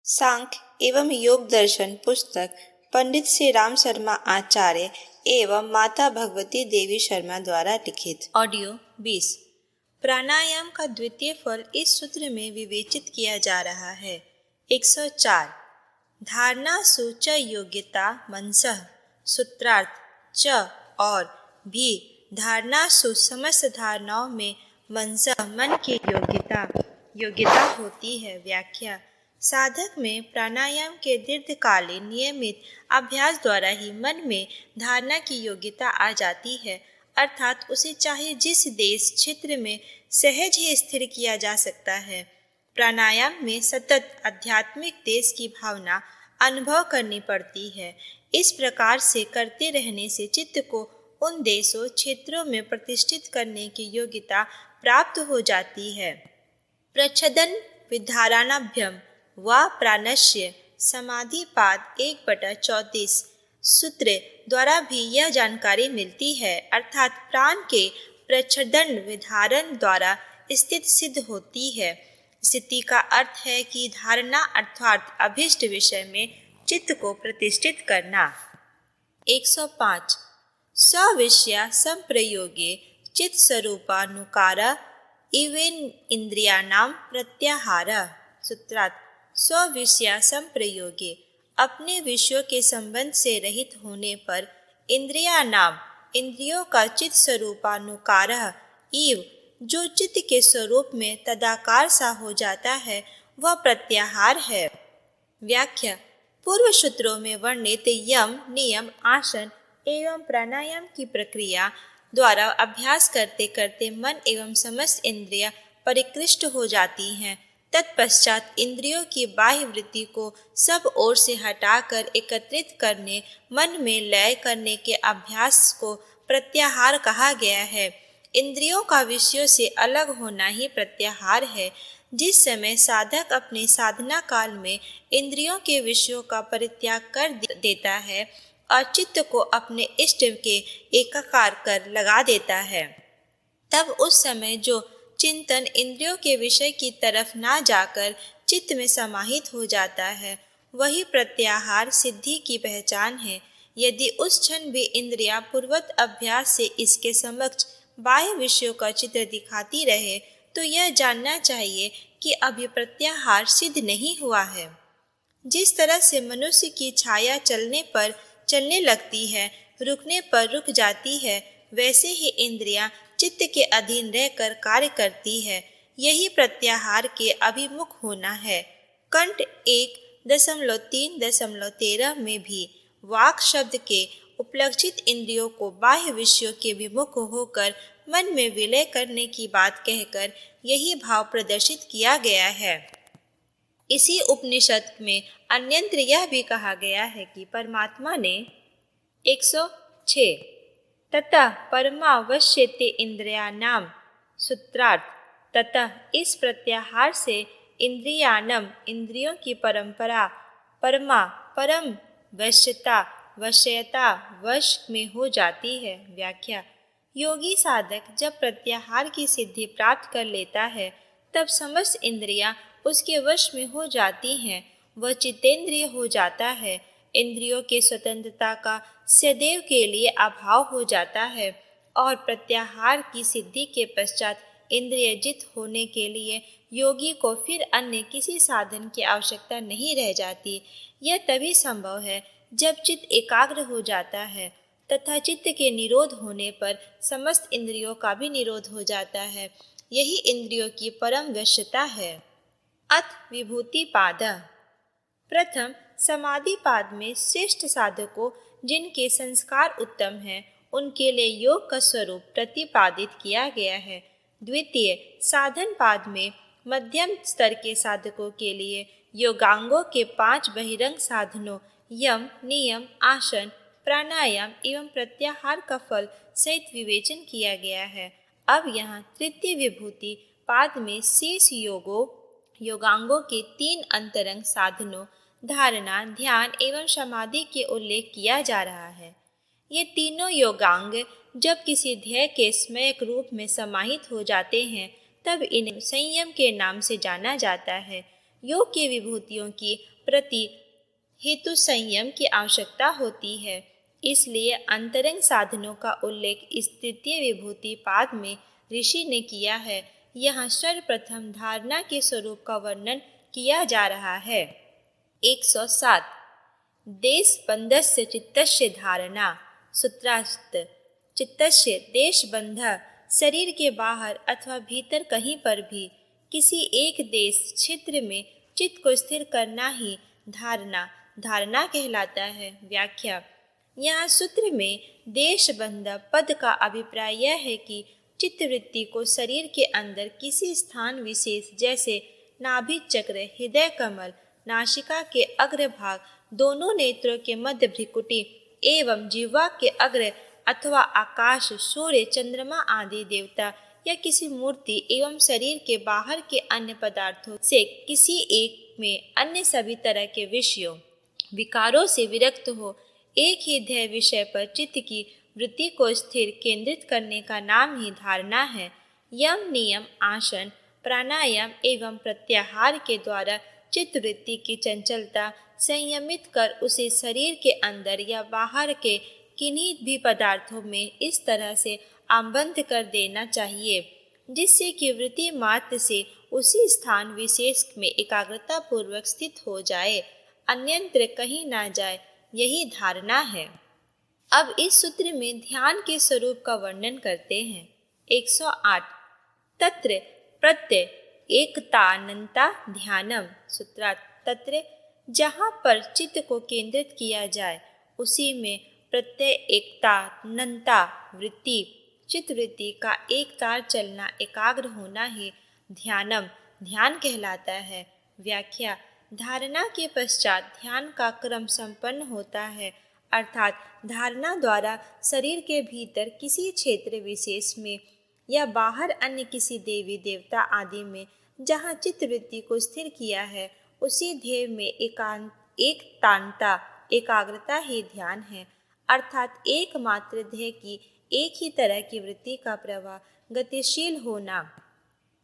सांख्य एवं योग दर्शन पुस्तक पंडित श्री राम शर्मा आचार्य एवं माता भगवती देवी शर्मा द्वारा लिखित। ऑडियो 20। प्राणायाम का द्वितीय फल इस सूत्र में विवेचित किया जा रहा है। 104। धारणा सु च योग्यता मनसः। सूत्रार्थ च और भी धारणा सु समस्त धारणाओं में मनसः मन की योग्यता होती है। व्याख्या। साधक में प्राणायाम के दीर्घकालीन नियमित अभ्यास द्वारा ही मन में धारणा की योग्यता आ जाती है, अर्थात उसे चाहे जिस देश क्षेत्र में सहज ही स्थिर किया जा सकता है। प्राणायाम में सतत आध्यात्मिक देश की भावना अनुभव करनी पड़ती है। इस प्रकार से करते रहने से चित्त को उन देशों क्षेत्रों में प्रतिष्ठित करने की योग्यता प्राप्त हो जाती है। प्रच्छदन विधारणाभ्यम व प्राणस्य समाधिपाद 1/34 सूत्र द्वारा भी यह जानकारी मिलती है, अर्थात प्राण के प्रच्छदन विधारण द्वारा स्थित सिद्ध होती है। स्थिति का अर्थ है कि धारणा अर्थात अभिष्ट विषय में चित्त को प्रतिष्ठित करना। 105। सविषया संप्रयोगे चित्त स्वरूपानुकार इवेन इंद्रियाणाम प्रत्याहार। सूत्रार्थ स्विषया संप्रयोगे अपने विषयों के संबंध से रहित होने पर इंद्रियों का चित्त स्वरूपानुकार इव जो चित्त के स्वरूप में तदाकार सा हो जाता है वह प्रत्याहार है। व्याख्या। पूर्व सूत्रों में वर्णित यम नियम आसन एवं प्राणायाम की प्रक्रिया द्वारा अभ्यास करते करते मन एवं समस्त इंद्रियां परिकृष्ट हो जाती हैं। तत्पश्चात इंद्रियों की बाह्य वृत्ति को सब ओर से हटाकर एकत्रित करने, मन में लय करने के अभ्यास को प्रत्याहार कहा गया है। इंद्रियों का विषयों से अलग होना ही प्रत्याहार है। जिस समय साधक अपने साधना काल में इंद्रियों के विषयों का परित्याग कर देता है और चित्त को अपने इष्ट के एकाकार कर लगा देता है, तब उस समय जो चिंतन इंद्रियों के विषय की तरफ ना जाकर चित्त में समाहित हो जाता है, वही प्रत्याहार सिद्धि की पहचान है। यदि उस क्षण भी इंद्रियां पूर्वत अभ्यास से इसके समक्ष बाह्य विषयों का चित्र दिखाती रहे तो यह जानना चाहिए कि अभी प्रत्याहार सिद्ध नहीं हुआ है। जिस तरह से मनुष्य की छाया चलने पर चलने लगती है, रुकने पर रुक जाती है, वैसे ही इंद्रियां चित्त के अधीन रहकर कार्य करती है। यही प्रत्याहार के अभिमुख होना है। कंठ 1.3.13 में भी वाक् शब्द के उपलक्षित इंद्रियों को बाह्य विषयों के विमुख होकर मन में विलय करने की बात कहकर यही भाव प्रदर्शित किया गया है। इसी उपनिषद में अन्यत्र यह भी कहा गया है कि परमात्मा ने 106 ततः परमावश्यते इंद्रियाणाम। सूत्रार्थ ततः इस प्रत्याहार से इंद्रियाणम इंद्रियों की परम वश्यता वश में हो जाती है। व्याख्या। योगी साधक जब प्रत्याहार की सिद्धि प्राप्त कर लेता है तब समस्त इंद्रियां उसके वश में हो जाती हैं। वह चित्तेंद्रिय हो जाता है। इंद्रियों के स्वतंत्रता का सदैव के लिए अभाव हो जाता है और प्रत्याहार की सिद्धि के पश्चात इंद्रिय जित होने के लिए योगी को फिर अन्य किसी साधन की आवश्यकता नहीं रह जाती। यह तभी संभव है जब चित्त एकाग्र हो जाता है तथा चित्त के निरोध होने पर समस्त इंद्रियों का भी निरोध हो जाता है। यही इंद्रियों की परम वश्यता है। अथ विभूति पाद। प्रथम समाधि पाद में श्रेष्ठ साधकों जिनके संस्कार उत्तम हैं उनके लिए योग का स्वरूप प्रतिपादित किया गया है। द्वितीय साधन पाद में मध्यम स्तर के साधकों के लिए योगांगों के 5 बहिरंग साधनों यम नियम आसन प्राणायाम एवं प्रत्याहार का फल सहित विवेचन किया गया है। अब यहाँ तृतीय विभूति पाद में शेष योगांगों के 3 अंतरंग साधनों धारणा ध्यान एवं समाधि के उल्लेख किया जा रहा है। ये तीनों योगांग जब किसी ध्येय के स्मयक रूप में समाहित हो जाते हैं तब इन्हें संयम के नाम से जाना जाता है। योग की विभूतियों की प्रति हेतु संयम की आवश्यकता होती है। इसलिए अंतरंग साधनों का उल्लेख इस तृतीय विभूति पाद में ऋषि ने किया है। यहाँ सर्वप्रथम धारणा के स्वरूप का वर्णन किया जा रहा है। 107 देशबन्धस्य चित्तस्य धारणा। सूत्रार्थ चित्तस्य देशबंध शरीर के बाहर अथवा भीतर कहीं पर भी किसी एक देश क्षेत्र में चित्त को स्थिर करना ही धारणा कहलाता है। व्याख्या यहाँ सूत्र में देशबंध पद का अभिप्राय यह है कि चित्तवृत्ति को शरीर के अंदर किसी स्थान विशेष जैसे नाभि चक्र, हृदय कमल, नासिका के अग्रभाग, दोनों नेत्रों के मध्य भ्रिकुटी एवं जिह्वा के अग्र अथवा आकाश, सूर्य, चंद्रमा आदि देवता या किसी मूर्ति एवं शरीर के बाहर के अन्य पदार्थों से किसी एक में अन्य सभी तरह के विषयों विकारों से विरक्त हो एक ही ध्येय विषय पर चित्त की वृत्ति को स्थिर केंद्रित करने का नाम ही धारणा है। यम, नियम, आसन, प्राणायाम एवं प्रत्याहार के द्वारा चित्त वृत्ति की चंचलता संयमित कर उसे शरीर के अंदर या बाहर के किन्हीं भी पदार्थों में इस तरह से आबद्ध कर देना चाहिए जिससे कि वृत्ति मात्र से उसी स्थान विशेष में एकाग्रता पूर्वक स्थित हो जाए, अन्यत्र कहीं ना जाए। यही धारणा है। अब इस सूत्र में ध्यान के स्वरूप का वर्णन करते हैं। 108 तत्र प्रत्यय एकतानंता ध्यानम। सूत्रार्थ तत्र जहाँ पर चित्त को केंद्रित किया जाए उसी में प्रत्यय एकतानंता वृत्ति चित्त वृत्ति का एक तार चलना, एकाग्र होना ही ध्यान कहलाता है। व्याख्या धारणा के पश्चात ध्यान का क्रम संपन्न होता है, अर्थात धारणा द्वारा शरीर के भीतर किसी क्षेत्र विशेष में या बाहर अन्य किसी देवी देवता आदि में जहाँ चित्तवृत्ति को स्थिर किया है उसी ध्येय में एकतानता एकाग्रता ही ध्यान है, अर्थात एकमात्र ध्येय की एक ही तरह की वृत्ति का प्रवाह गतिशील होना,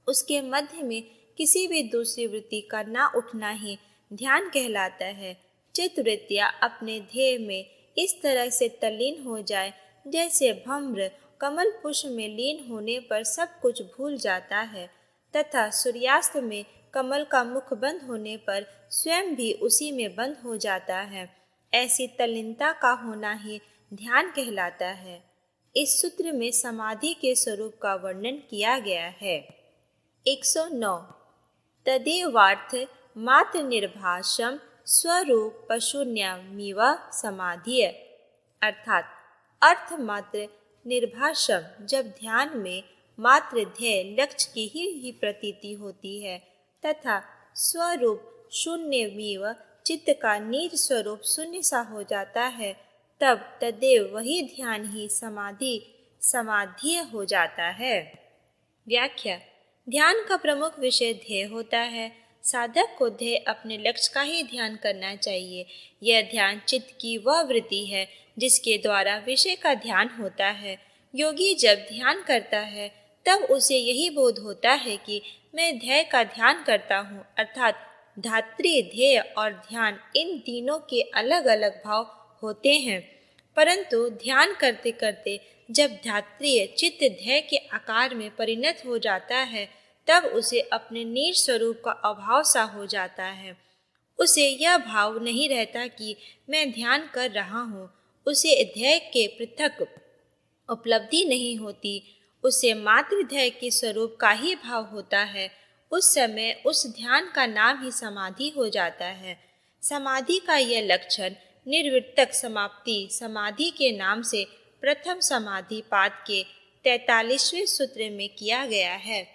उसके मध्य में किसी भी दूसरी वृत्ति का ना उठना ही ध्यान कहलाता है। चित्तवृत्तियाँ अपने ध्येय में इस तरह से तल्लीन हो जाए जैसे भ्रमर कमल पुष्प में लीन होने पर सब कुछ भूल जाता है तथा सूर्यास्त में कमल का मुख बंद होने पर स्वयं भी उसी में बंद हो जाता है। ऐसी तल्लीनता का होना ही ध्यान कहलाता है। इस सूत्र में समाधि के स्वरूप का वर्णन किया गया है। 109 तदेवार्थ मात्र निर्भाषम स्वरूप पशून्यमिव समाधिय। अर्थात अर्थ मात्र निर्भाषम जब ध्यान में मात्र ध्येय लक्ष्य की ही प्रतीति होती है तथा स्वरूप शून्यमिव चित्त का निज स्वरूप शून्य सा हो जाता है, तब तदेव वही ध्यान ही समाधि हो जाता है। व्याख्या ध्यान का प्रमुख विषय ध्येय होता है। साधक को ध्येय अपने लक्ष्य का ही ध्यान करना चाहिए। यह ध्यान चित्त की वह वृत्ति है जिसके द्वारा विषय का ध्यान होता है। योगी जब ध्यान करता है तब उसे यही बोध होता है कि मैं ध्येय का ध्यान करता हूँ, अर्थात धात्री, ध्येय और ध्यान इन तीनों के अलग अलग भाव होते हैं, परंतु ध्यान करते करते जब धात्रीय चित्त ध्येय के आकार में परिणत हो जाता है तब उसे अपने निज स्वरूप का अभाव सा हो जाता है। उसे यह भाव नहीं रहता कि मैं ध्यान कर रहा हूँ, उसे ध्येय के पृथक उपलब्धि नहीं होती, उसे मात्र ध्येय के स्वरूप का ही भाव होता है। उस समय उस ध्यान का नाम ही समाधि हो जाता है। समाधि का यह लक्षण निर्वितर्क समाप्ति समाधि के नाम से प्रथम समाधि पाद के 43वें सूत्र में किया गया है।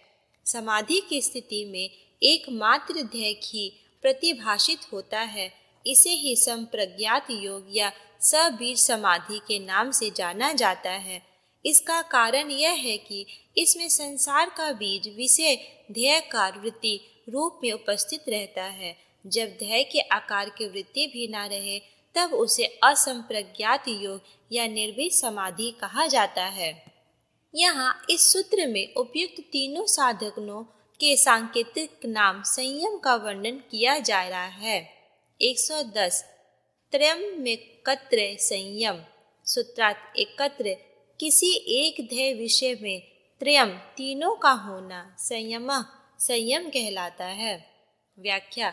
समाधि की स्थिति में एकमात्र ध्येय ही प्रतिभाषित होता है। इसे ही संप्रज्ञात योग या सबीज समाधि के नाम से जाना जाता है। इसका कारण यह है कि इसमें संसार का बीज विषय ध्येयकार वृत्ति रूप में उपस्थित रहता है। जब ध्येय के आकार की वृत्ति भी न रहे तब उसे असंप्रज्ञात योग या निर्विष समाधि कहा जाता है। यहाँ इस सूत्र में उपयुक्त तीनों साधनों के सांकेतिक नाम संयम का वर्णन किया जा रहा है। 110 त्रयमेकत्र संयम। सूत्रार्थ एकत्र किसी एक ध्येय विषय में त्रयम तीनों का होना संयम कहलाता है। व्याख्या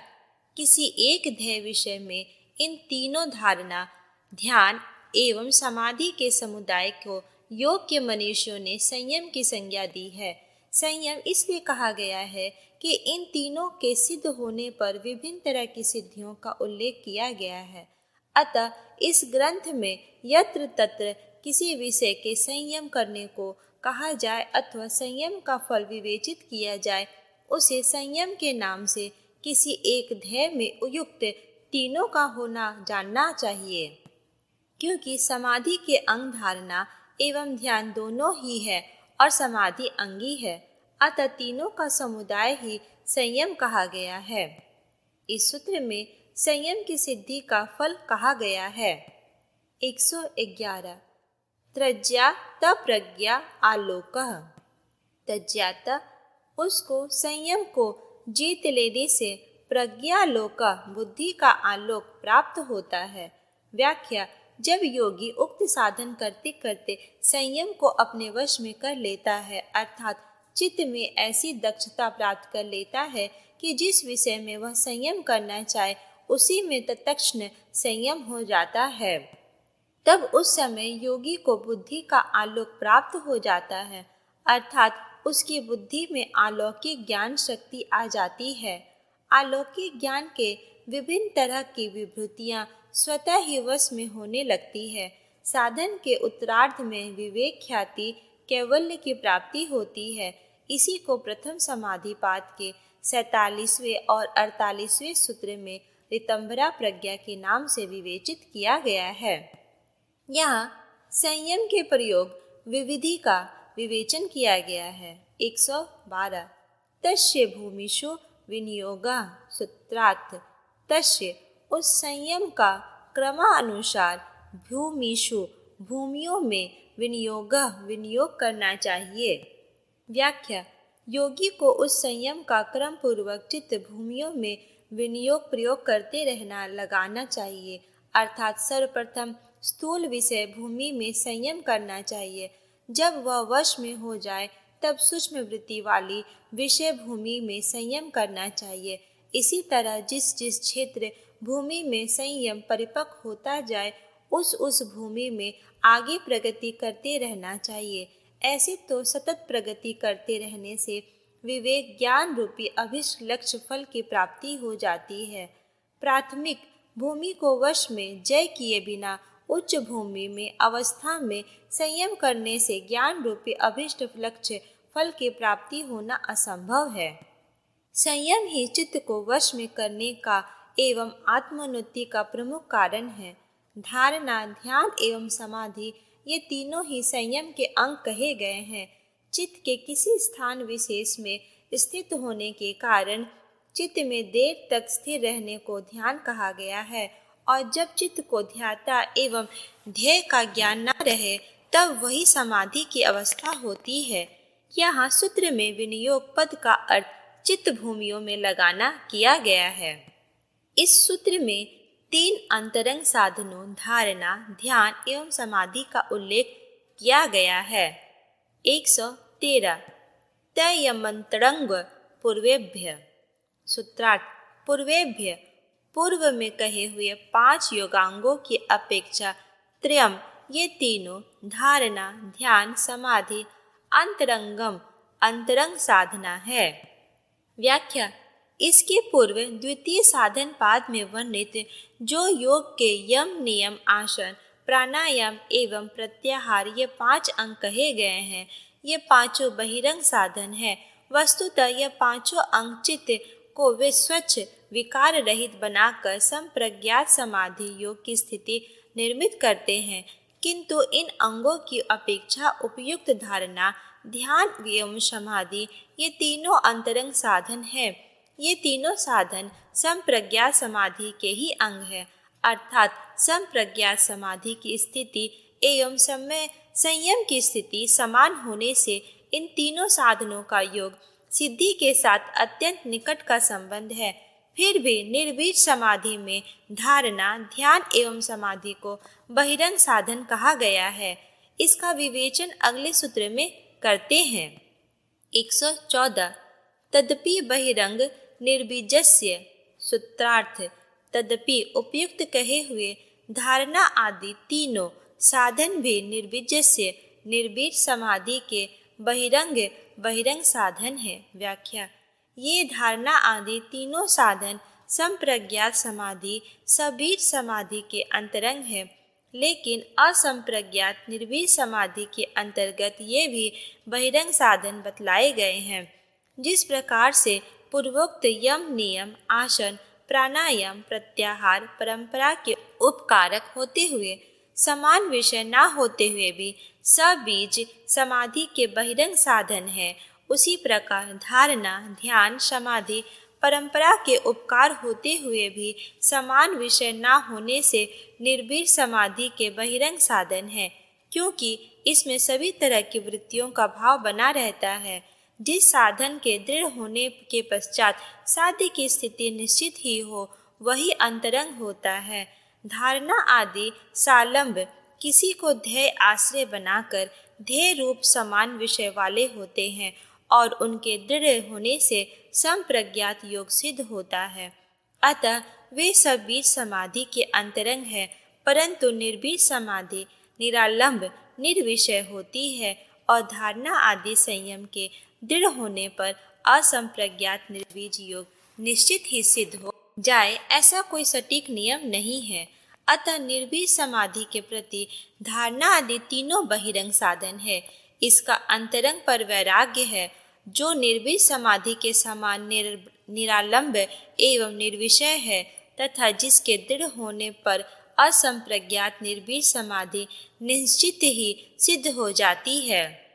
किसी एक ध्येय विषय में इन तीनों धारणा, ध्यान एवं समाधि के समुदाय को योग के मनीषियों ने संयम की संज्ञा दी है। संयम इसलिए कहा गया है कि इन तीनों के सिद्ध होने पर विभिन्न तरह की सिद्धियों का उल्लेख किया गया है। अतः इस ग्रंथ में यत्र तत्र किसी विषय के संयम करने को कहा जाए अथवा संयम का फल विवेचित किया जाए, उसे संयम के नाम से किसी एक ध्येय में उयुक्त तीनों का होना जानना चाहिए, क्योंकि समाधि के अंग धारणा एवं ध्यान दोनों ही है और समाधि अंगी है। अतः तीनों का समुदाय ही संयम कहा गया है। इस सूत्र में संयम की सिद्धि का फल कहा गया है। 111 त्रज्यात प्रज्ञा आलोकः। त्रज्यात उसको संयम को जीत लेने से प्रज्ञालोक बुद्धि का आलोक प्राप्त होता है। व्याख्या जब योगी उक्त साधन करते करते संयम को अपने वश में कर लेता है, अर्थात चित्त में ऐसी दक्षता प्राप्त कर लेता है कि जिस विषय में वह संयम करना चाहे उसी में तत्क्षण संयम हो जाता है, तब उस समय योगी को बुद्धि का आलोक प्राप्त हो जाता है, अर्थात उसकी बुद्धि में अलौकिक ज्ञान शक्ति आ जाती है। अलौकिक ज्ञान के विभिन्न तरह की विभूतियाँ स्वतः ही वश में होने लगती है। साधन के उत्तरार्ध में विवेक ख्याति कैवल्य की प्राप्ति होती है। इसी को प्रथम समाधिपाद के 47वें और 48वें सूत्र में ऋतंभरा प्रज्ञा के नाम से विवेचित किया गया है। यहाँ संयम के प्रयोग विविधि का विवेचन किया गया है। 112 तस्य भूमिषु विनियोगः। सूत्रार्थ तस्य उस संयम का क्रमानुसार भूमिषु भूमियों में विनियोग करना चाहिए। व्याख्या योगी को उस संयम का क्रम पूर्वक चित्त भूमियों में विनियोग प्रयोग करते रहना लगाना चाहिए, अर्थात सर्वप्रथम स्थूल विषय भूमि में संयम करना चाहिए। जब वह वश में हो जाए तब सूक्ष्म वृत्ति वाली विषय भूमि में संयम करना चाहिए। इसी तरह जिस जिस क्षेत्र भूमि में संयम परिपक्व होता जाए उस भूमि में आगे प्रगति करते रहना चाहिए। ऐसे तो सतत प्रगति करते रहने से विवेक ज्ञान रूपी अभिष्ट लक्ष्य फल की प्राप्ति हो जाती है। प्राथमिक भूमि को वश में जय किए बिना उच्च भूमि में अवस्था में संयम करने से ज्ञान रूपी अभिष्ट लक्ष्य फल की प्राप्ति होना असंभव है। संयम ही चित्त को वश में करने का एवं आत्मोन्नति का प्रमुख कारण है। धारणा, ध्यान एवं समाधि ये तीनों ही संयम के अंग कहे गए हैं। चित्त के किसी स्थान विशेष में स्थित होने के कारण चित्त में देर तक स्थिर रहने को ध्यान कहा गया है, और जब चित्त को ध्याता एवं ध्येय का ज्ञान न रहे तब वही समाधि की अवस्था होती है। यहाँ सूत्र में विनियोग पद का अर्थ चित्त भूमियों में लगाना किया गया है। इस सूत्र में 3 अंतरंग साधनों धारणा, ध्यान एवं समाधि का उल्लेख किया गया है। 113 तयमंतरंग पूर्वेभ्य। सूत्रार्थ पूर्वेभ्य पूर्व में कहे हुए 5 योगांगों की अपेक्षा त्रयम ये तीनों धारणा, ध्यान, समाधि अंतरंगम अंतरंग साधना है। व्याख्या इसके पूर्व द्वितीय साधन पाद में वर्णित जो योग के यम, नियम, आसन, प्राणायाम एवं प्रत्याहार ये 5 अंग कहे गए हैं, ये पांचों बहिरंग साधन है। वस्तुतः ये पांचों अंग चित्त को वे स्वच्छ विकार रहित बनाकर संप्रज्ञात समाधि योग की स्थिति निर्मित करते हैं, किंतु इन अंगों की अपेक्षा उपयुक्त धारणा, ध्यान एवं समाधि ये तीनों अंतरंग साधन हैं। ये तीनों साधन संप्रज्ञात समाधि के ही अंग है, अर्थात संप्रज्ञात समाधि की स्थिति एवं संयम की स्थिति समान होने से इन तीनों साधनों का योग सिद्धि के साथ अत्यंत निकट का संबंध है। फिर भी निर्बीज समाधि में धारणा, ध्यान एवं समाधि को बहिरंग साधन कहा गया है। इसका विवेचन अगले सूत्र में करते हैं। 114 तदपि बहिरंग निर्बीजस्य सूत्रार्थ। तदपि उपयुक्त कहे हुए धारणा आदि तीनों साधन भी निर्बीजस्य निर्बीज समाधि के बहिरंग साधन है। व्याख्या। ये धारणा आदि तीनों साधन संप्रज्ञात समाधि सबीज समाधि के अंतरंग है, लेकिन असंप्रज्ञात निर्बीज समाधि के अंतर्गत ये भी बहिरंग साधन बतलाए गए हैं। जिस प्रकार से पूर्वोक्त यम, नियम, आसन, प्राणायाम, प्रत्याहार परंपरा के उपकारक होते हुए समान विषय न होते हुए भी सबीज समाधि के बहिरंग साधन है, उसी प्रकार धारणा, ध्यान, समाधि परंपरा के उपकार होते हुए भी समान विषय न होने से निर्बीज समाधि के बहिरंग साधन है, क्योंकि इसमें सभी तरह की वृत्तियों का भाव बना रहता है। जिस साधन के दृढ़ होने के पश्चात साध्य की स्थिति निश्चित ही हो, वही अंतरंग होता है। धारणा आदि सालंब किसी को ध्येय आश्रय बनाकर ध्येय रूप समान विषय वाले होते हैं और उनके दृढ़ होने से संप्रज्ञात योग सिद्ध होता है। अतः वे सबीज समाधि के अंतरंग है, परंतु निर्बीज समाधि निरालंब निर्विषय होती है और धारणा आदि संयम के दृढ़ होने पर असंप्रज्ञात निर्बीज योग निश्चित ही सिद्ध हो जाए, ऐसा कोई सटीक नियम नहीं है। अतः निर्बीज समाधि के प्रति धारणा आदि तीनों बहिरंग साधन है। इसका अंतरंग पर वैराग्य है, जो निर्बीज समाधि के समान निरालंब एवं निर्विषय है तथा जिसके दृढ़ होने पर असंप्रज्ञात निर्बीज समाधि निश्चित ही सिद्ध हो जाती है।